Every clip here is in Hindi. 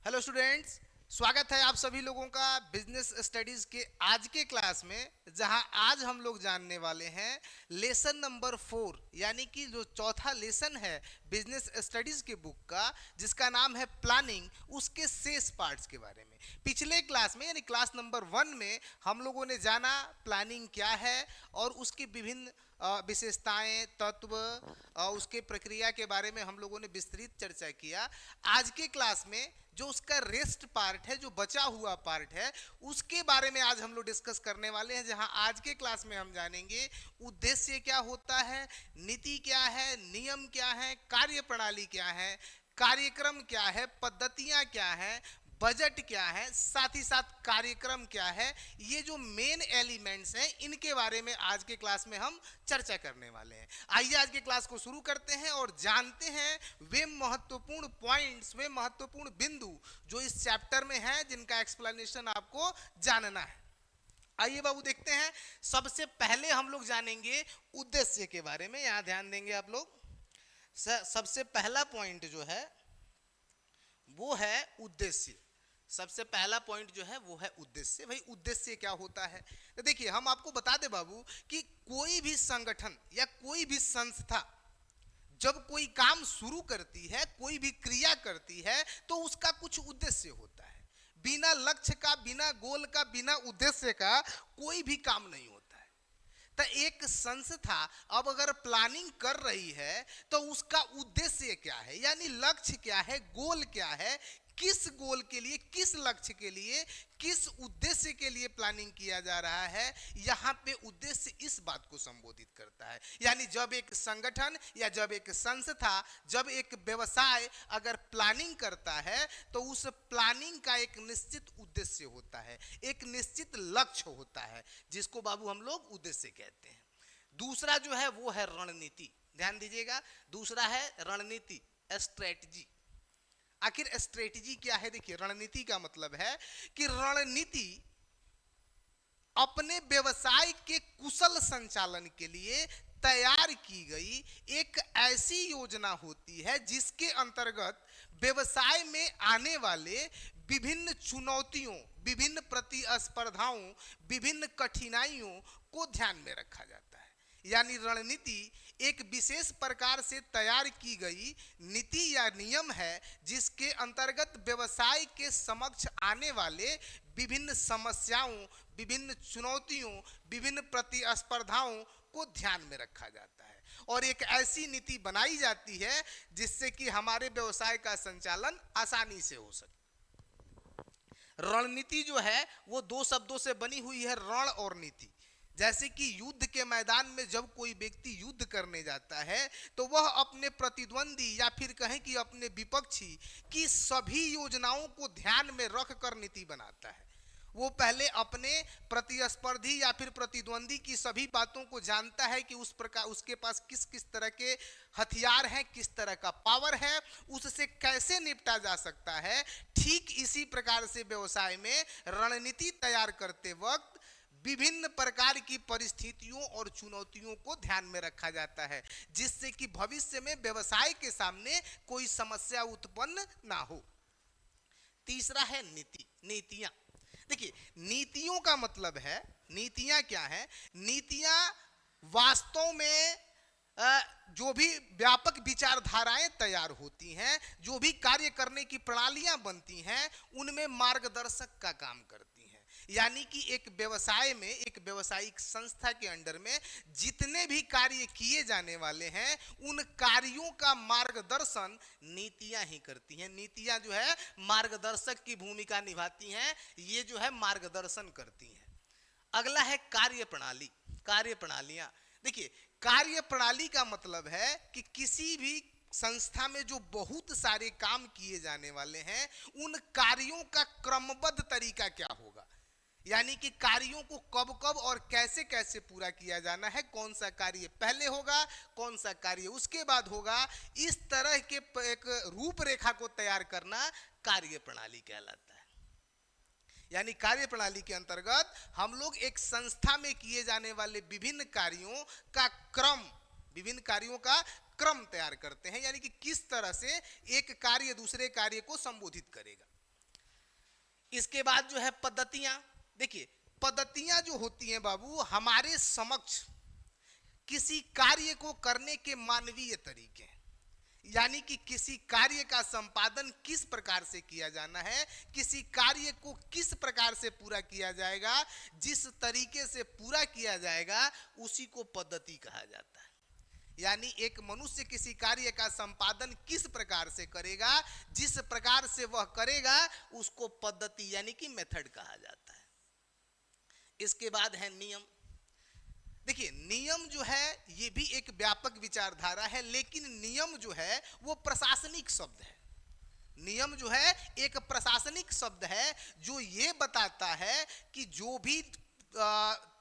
हेलो स्टूडेंट्स, स्वागत है आप सभी लोगों का बिजनेस स्टडीज के आज के क्लास में, जहां आज हम लोग जानने वाले हैं लेसन नंबर 4, यानी कि जो चौथा लेसन है बिजनेस स्टडीज के बुक का, जिसका नाम है प्लानिंग, उसके शेष पार्ट्स के बारे में। पिछले क्लास में यानी क्लास नंबर 1 में हम लोगों ने जाना प्लानिंग क्या है और उसकी विभिन्न विशेषताएं, तत्व, उसके प्रक्रिया के बारे में हम लोगों ने विस्तृत चर्चा किया। आज के क्लास में जो उसका रेस्ट पार्ट है, जो बचा हुआ पार्ट है, उसके बारे में आज हम लोग डिस्कस करने वाले हैं। जहां आज के क्लास में हम जानेंगे उद्देश्य क्या होता है, नीति क्या है, नियम क्या है, कार्य प्रणाली क्या है, कार्यक्रम क्या है, पद्धतियां क्या है, बजट क्या है, साथ ही साथ कार्यक्रम क्या है। ये जो मेन एलिमेंट्स हैं, इनके बारे में आज के क्लास में हम चर्चा करने वाले हैं। आइए आज के क्लास को शुरू करते हैं और जानते हैं वे महत्वपूर्ण पॉइंट्स, वे महत्वपूर्ण बिंदु जो इस चैप्टर में हैं, जिनका एक्सप्लेनेशन आपको जानना है। आइए बाबू देखते हैं। सबसे पहले हम लोग जानेंगे उद्देश्य के बारे में। यहां ध्यान देंगे आप लोग। सबसे पहला पॉइंट जो है वो है उद्देश्य। सबसे पहला पॉइंट जो है वो है उद्देश्य। भाई उद्देश्य क्या होता है? तो देखिए, हम आपको बता दें बाबू कि कोई भी संगठन या कोई भी संस्था जब कोई काम शुरू करती है, कोई भी क्रिया करती है, तो उसका कुछ उद्देश्य होता है। बिना लक्ष्य का, बिना गोल का, बिना उद्देश्य का कोई भी काम नहीं होता है। तो एक संस्था अब अगर प्लानिंग कर रही है तो उसका उद्देश्य क्या है, यानी लक्ष्य क्या है, गोल क्या है, किस गोल के लिए, किस लक्ष्य के लिए, किस उद्देश्य के लिए प्लानिंग किया जा रहा है, यहां पे उद्देश्य इस बात को संबोधित करता है। यानी जब एक संगठन या जब एक संस्था, जब एक व्यवसाय अगर प्लानिंग करता है तो उस प्लानिंग का एक निश्चित उद्देश्य होता है, एक निश्चित लक्ष्य होता है, जिसको बाबू हम लोग उद्देश्य कहते हैं। दूसरा जो है वो है रणनीति। ध्यान दीजिएगा, दूसरा है रणनीति, स्ट्रेटजी। आखिर स्ट्रेटजी क्या है? देखिए, रणनीति का मतलब है कि रणनीति अपने व्यवसाय के कुशल संचालन के लिए तैयार की गई एक ऐसी योजना होती है जिसके अंतर्गत व्यवसाय में आने वाले विभिन्न चुनौतियों, विभिन्न प्रतिस्पर्धाओं, विभिन्न कठिनाइयों को ध्यान में रखा जाता है। यानी रणनीति एक विशेष प्रकार से तैयार की गई नीति या नियम है जिसके अंतर्गत व्यवसाय के समक्ष आने वाले विभिन्न समस्याओं, विभिन्न चुनौतियों, विभिन्न प्रतिस्पर्धाओं को ध्यान में रखा जाता है और एक ऐसी नीति बनाई जाती है जिससे कि हमारे व्यवसाय का संचालन आसानी से हो सके। रणनीति जो है वो दो शब्दों से बनी हुई है, रण और नीति। जैसे कि युद्ध के मैदान में जब कोई व्यक्ति युद्ध करने जाता है तो वह अपने प्रतिद्वंदी या फिर कहें कि अपने विपक्षी की सभी योजनाओं को ध्यान में रख कर नीति बनाता है। वो पहले अपने प्रतिस्पर्धी या फिर प्रतिद्वंदी की सभी बातों को जानता है कि उस प्रकार उसके पास किस किस तरह के हथियार हैं, किस तरह का पावर है, उससे कैसे निपटा जा सकता है। ठीक इसी प्रकार से व्यवसाय में रणनीति तैयार करते वक्त विभिन्न प्रकार की परिस्थितियों और चुनौतियों को ध्यान में रखा जाता है जिससे कि भविष्य में व्यवसाय के सामने कोई समस्या उत्पन्न ना हो। तीसरा है नीति, नीतियां। देखिए, नीतियों का मतलब है, नीतियां क्या है? नीतियां वास्तव में जो भी व्यापक विचारधाराएं तैयार होती हैं, जो भी कार्य करने की प्रणालियां बनती हैं, उनमें मार्गदर्शक का काम करती हैं। यानी कि एक व्यवसाय में, एक व्यवसायिक संस्था के अंडर में जितने भी कार्य किए जाने वाले हैं, उन कार्यों का मार्गदर्शन नीतियां ही करती हैं। नीतियां जो है मार्गदर्शक की भूमिका निभाती हैं, ये जो है मार्गदर्शन करती हैं। अगला है कार्य प्रणाली, कार्य प्रणालियां। देखिए, कार्य प्रणाली का मतलब है कि किसी भी संस्था में जो बहुत सारे काम किए जाने वाले हैं, उन कार्यों का क्रमबद्ध तरीका क्या होगा। यानी कि कार्यों को कब कब और कैसे कैसे पूरा किया जाना है, कौन सा कार्य पहले होगा, कौन सा कार्य उसके बाद होगा, इस तरह के एक रूपरेखा को तैयार करना कार्य प्रणाली कहलाता है। यानी कार्य प्रणाली के अंतर्गत हम लोग एक संस्था में किए जाने वाले विभिन्न कार्यों का क्रम, विभिन्न कार्यों का क्रम तैयार करते हैं। यानी कि किस तरह से एक कार्य दूसरे कार्य को संबोधित करेगा। इसके बाद जो है पद्धतियां। देखिए, पद्धतियां जो होती हैं बाबू, हमारे समक्ष किसी कार्य को करने के मानवीय तरीके, यानी कि किसी कार्य का संपादन किस प्रकार से किया जाना है, किसी कार्य को किस प्रकार से पूरा किया जाएगा, जिस तरीके से पूरा किया जाएगा उसी को पद्धति कहा जाता है। यानी एक मनुष्य किसी कार्य का संपादन किस प्रकार से करेगा, जिस प्रकार से वह करेगा उसको पद्धति यानी कि मेथड कहा जाता है। इसके बाद है नियम। देखिए, नियम जो है ये भी एक व्यापक विचारधारा है, लेकिन नियम जो है वो प्रशासनिक शब्द है। नियम जो है एक प्रशासनिक शब्द है जो ये बताता है कि जो भी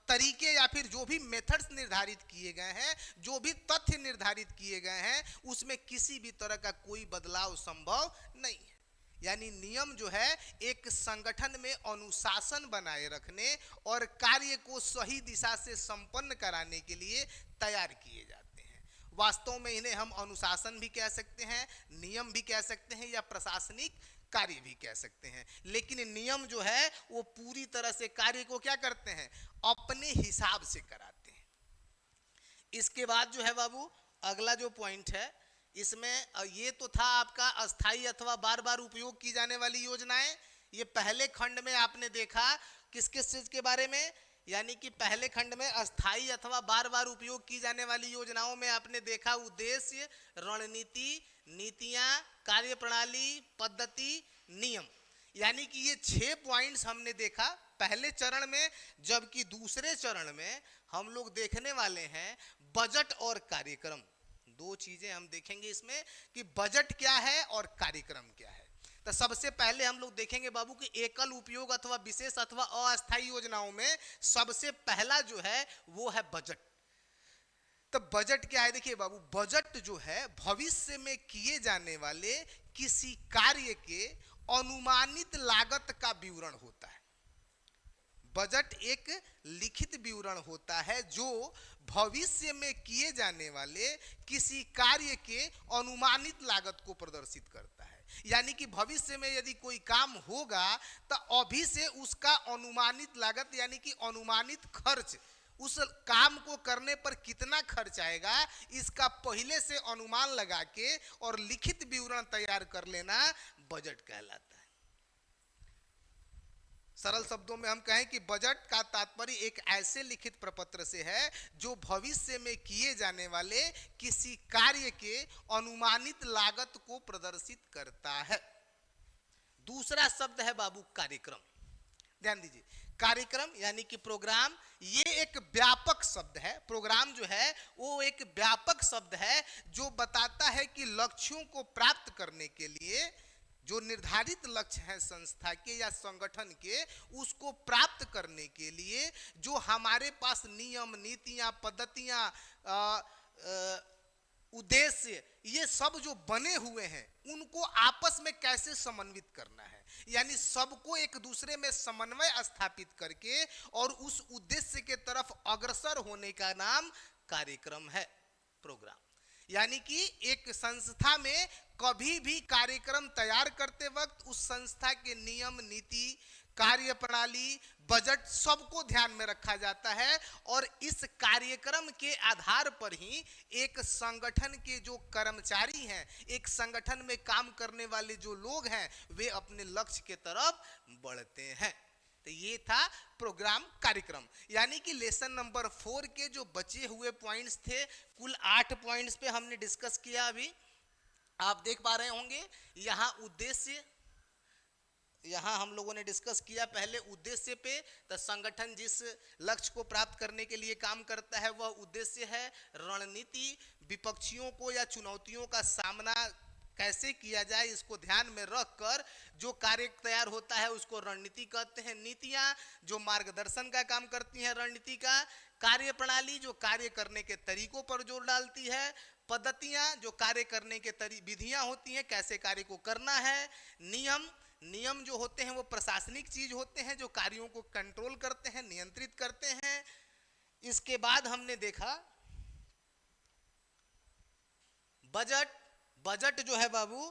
तरीके या फिर जो भी मेथड्स निर्धारित किए गए हैं, जो भी तथ्य निर्धारित किए गए हैं, उसमें किसी भी तरह का कोई बदलाव संभव नहीं है। यानी नियम जो है एक संगठन में अनुशासन बनाए रखने और कार्य को सही दिशा से संपन्न कराने के लिए तैयार किए जाते हैं। वास्तव में इन्हें हम अनुशासन भी कह सकते हैं, नियम भी कह सकते हैं, या प्रशासनिक कार्य भी कह सकते हैं। लेकिन नियम जो है वो पूरी तरह से कार्य को क्या करते हैं, अपने हिसाब से कराते हैं। इसके बाद जो है बाबू अगला जो पॉइंट है, इसमें ये तो था आपका अस्थाई अथवा बार बार उपयोग की जाने वाली योजनाएं। ये पहले खंड में आपने देखा किस किस चीज के बारे में, यानी कि पहले खंड में अस्थाई अथवा बार बार उपयोग की जाने वाली योजनाओं में आपने देखा उद्देश्य, रणनीति, नीतियां, कार्यप्रणाली, पद्धति, नियम। यानी कि ये 6 पॉइंट्स हमने देखा पहले चरण में, जबकि दूसरे चरण में हम लोग देखने वाले हैं बजट और कार्यक्रम। दो चीजें हम देखेंगे इसमें कि बजट क्या है और कार्यक्रम क्या है। तो सबसे पहले हम लोग देखेंगे बाबू कि एकल उपयोग अथवा विशेष अथवा अस्थायी योजनाओं में सबसे पहला जो है वो है बजट। तो बजट क्या है, देखिए बाबू, बजट जो है भविष्य में किए जाने वाले किसी कार्य के अनुमानित लागत का विवरण होता है। बजट एक लिखित विवरण होता है जो भविष्य में किए जाने वाले किसी कार्य के अनुमानित लागत को प्रदर्शित करता है। यानी कि भविष्य में यदि कोई काम होगा तो अभी से उसका अनुमानित लागत यानी कि अनुमानित खर्च, उस काम को करने पर कितना खर्च आएगा, इसका पहले से अनुमान लगा के और लिखित विवरण तैयार कर लेना बजट कहलाता है। सरल शब्दों में हम कहें कि बजट का तात्पर्य एक ऐसे लिखित प्रपत्र से है जो भविष्य में किए जाने वाले किसी कार्य के अनुमानित लागत को प्रदर्शित करता है। दूसरा शब्द है बाबू कार्यक्रम। ध्यान दीजिए, कार्यक्रम यानी कि प्रोग्राम, ये एक व्यापक शब्द है। प्रोग्राम जो है वो एक व्यापक शब्द है जो बताता है कि लक्ष्यों को प्राप्त करने के लिए जो निर्धारित लक्ष्य है संस्था के या संगठन के, उसको प्राप्त करने के लिए जो हमारे पास नियम, नीतियां, पद्धतियां, उद्देश्य, ये सब जो बने हुए हैं उनको आपस में कैसे समन्वित करना है, यानी सबको एक दूसरे में समन्वय स्थापित करके और उस उद्देश्य के तरफ अग्रसर होने का नाम कार्यक्रम है, प्रोग्राम। यानी कि एक संस्था में कभी भी कार्यक्रम तैयार करते वक्त उस संस्था के नियम, नीति, कार्य प्रणाली, बजट सबको ध्यान में रखा जाता है और इस कार्यक्रम के आधार पर ही एक संगठन के जो कर्मचारी हैं, एक संगठन में काम करने वाले जो लोग हैं, वे अपने लक्ष्य के तरफ बढ़ते हैं। तो ये था प्रोग्राम, कार्यक्रम। यानी कि लेसन नंबर 4 के जो बचे हुए पॉइंट्स थे, कुल 8 पॉइंट्स पे हमने डिस्कस किया। अभी आप देख पा रहे होंगे यहाँ उद्देश्य, यहाँ हम लोगों ने डिस्कस किया पहले उद्देश्य पे। तो संगठन जिस लक्ष्य को प्राप्त करने के लिए काम करता है वह उद्देश्य है। रणनीति, विपक्षियों को या चुनौतियों का सामना कैसे किया जाए इसको ध्यान में रखकर जो कार्य तैयार होता है उसको रणनीति कहते हैं। नीतियां जो मार्गदर्शन का काम करती हैं रणनीति का। कार्य प्रणाली जो कार्य करने के तरीकों पर जोर डालती है। पद्धतियां जो कार्य करने के विधियां होती हैं, कैसे कार्य को करना है। नियम जो होते हैं वो प्रशासनिक चीज होते हैं जो कार्यों को कंट्रोल करते हैं, नियंत्रित करते हैं। इसके बाद हमने देखा बजट। बजट जो है बाबू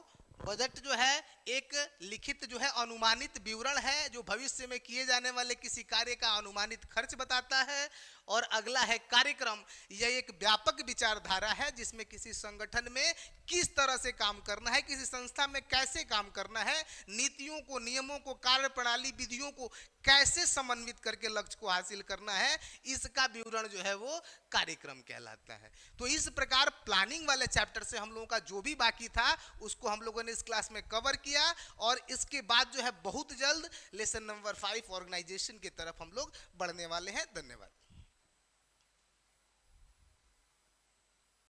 बजट जो है एक लिखित जो है अनुमानित विवरण है जो भविष्य में किए जाने वाले किसी कार्य का अनुमानित खर्च बताता है। और अगला है कार्यक्रम। यह एक व्यापक विचारधारा है जिसमें किसी संगठन में किस तरह से काम करना है, किसी संस्था में कैसे काम करना है, नीतियों को, नियमों को, कार्य प्रणाली, विधियों को कैसे समन्वित करके लक्ष्य को हासिल करना है, इसका विवरण जो है वो कार्यक्रम कहलाता है। तो इस प्रकार प्लानिंग वाले चैप्टर से हम लोगों का जो भी बाकी था उसको हम लोगों ने इस क्लास में कवर किया। और इसके बाद जो है बहुत जल्द लेसन नंबर 5 ऑर्गेनाइजेशन की तरफ हम लोग बढ़ने वाले हैं। धन्यवाद।